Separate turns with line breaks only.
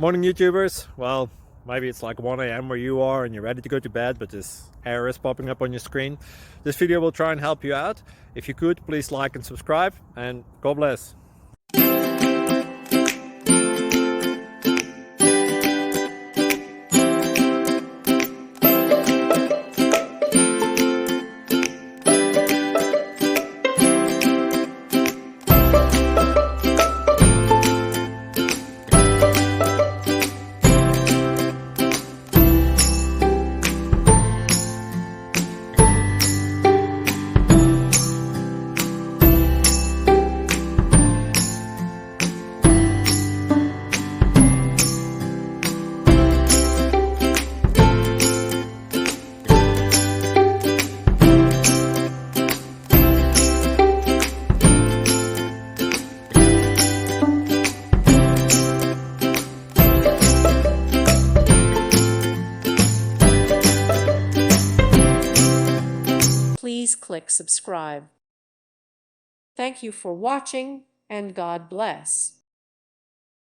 Morning YouTubers. Well, maybe it's like 1 a.m. where you are and you're ready to go to bed, but this error is popping up on your screen. This video will try and help you out. If you could, please like and subscribe, and God bless.
Please click subscribe. Thank you for watching, and God bless.